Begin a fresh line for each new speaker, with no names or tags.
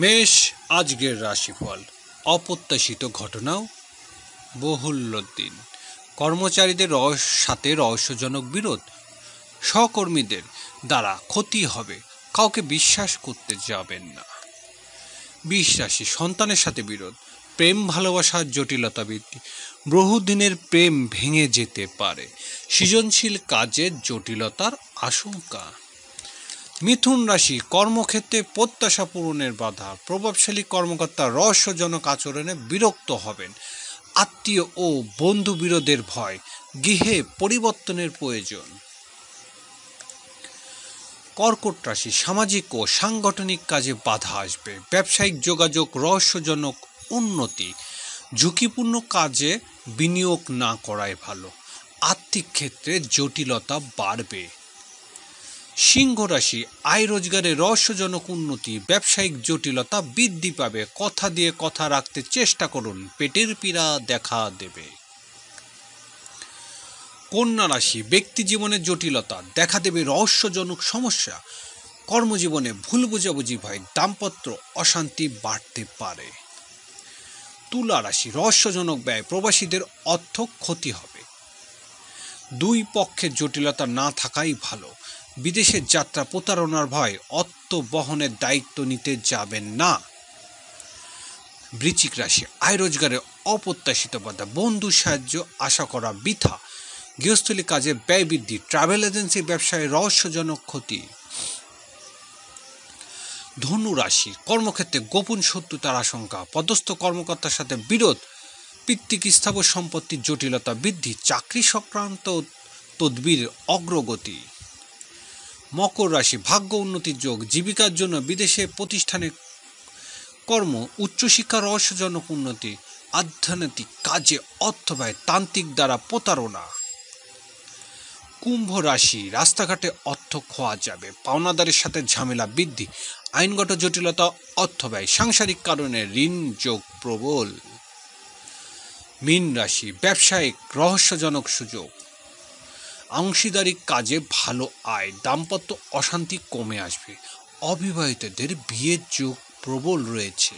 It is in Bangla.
মেষ আজকের রাশিফল। অপ্রত্যাশিত ঘটনাও বহুল্য দিন। কর্মচারীদের সাথে রহস্যজনক বিরোধ, সহকর্মীদের দ্বারা ক্ষতি হবে, কাউকে বিশ্বাস করতে যাবেন না। বৃষ রাশি, সন্তানের সাথে বিরোধ, প্রেম ভালোবাসার জটিলতা বৃদ্ধি, বহুদিনের প্রেম ভেঙে যেতে পারে, সৃজনশীল কাজের জটিলতার আশঙ্কা। মিথুন রাশি, কর্মক্ষেত্রে প্রত্যাশা পূরণের বাধা, প্রভাবশালী কর্মকর্তা রহস্যজনক আচরণে বিরক্ত হবেন, আত্মীয় ও বন্ধু বিরোধের ভয়, গৃহে পরিবর্তনের প্রয়োজন। কর্কট রাশি, সামাজিক ও সাংগঠনিক কাজে বাধা আসবে, ব্যবসায়িক যোগাযোগ রহস্যজনক উন্নতি, ঝুঁকিপূর্ণ কাজে বিনিয়োগ না করাই ভালো, আর্থিক ক্ষেত্রে জটিলতা বাড়বে। সিংহ রাশি, আয় রোজগারে রহস্যজনক উন্নতি, ব্যবসায়িক জটিলতা বৃদ্ধি পাবে, কথা দিয়ে কথা রাখতে চেষ্টা করুন, পেটের পীড়া দেখা দেবে। কন্যা রাশি, ব্যক্তি জীবনে জটিলতা দেখা দেবে, রহস্যজনক সমস্যা, কর্মজীবনে ভুল বোঝাবুঝি ভয়, দাম্পত্য অশান্তি বাড়তে পারে। তুলা রাশি, রহস্যজনক ব্যয়, প্রবাসীদের অর্থ ক্ষতি হবে, দুই পক্ষের জটিলতা না থাকাই ভালো, বিদেশের যাত্রা প্রতারণার ভয়, অর্থ বহনের দায়িত্ব নিতে যাবেন না। বৃশ্চিক রাশি, আয় রোজগারে অপ্রত্যাশিত বাধা, বন্ধু সাহায্য আশা করা বৃথা, গৃহস্থলী কাজে ব্যয় বৃদ্ধি, ট্রাভেল এজেন্সি ব্যবসায় রহস্যজনক ক্ষতি। ধনু রাশি, কর্মক্ষেত্রে গোপন শত্রুতার আশঙ্কা, পদস্থ কর্মকর্তার সাথে বিরোধ, পিতৃক স্থাবর সম্পত্তির জটিলতা বৃদ্ধি, চাকরি সংক্রান্ত তদবির অগ্রগতি। মকর রাশি, ভাগ্য উন্নতির যোগ, জীবিকার জন্য বিদেশে প্রতিষ্ঠানে কর্ম, উচ্চশিক্ষা রহস্যজনক উন্নতি, আধ্যাত্মিক কাজে অর্থ ব্যয়, তান্ত্রিক দ্বারা প্রতারণা। কুম্ভ রাশি, রাস্তাঘাটে অর্থ খোয়া যাবে, পাওনাদারের সাথে ঝামেলা বৃদ্ধি, আইনগত জটিলতা অর্থ ব্যয়, সাংসারিক কারণে ঋণ যোগ প্রবল। মীন রাশি, ব্যবসায়িক রহস্যজনক সুযোগ, অংশীদারিক কাজে ভালো আয়, দাম্পত্য অশান্তি কমে আসবে, অবিবাহিতদের বিয়ের যোগ প্রবল রয়েছে।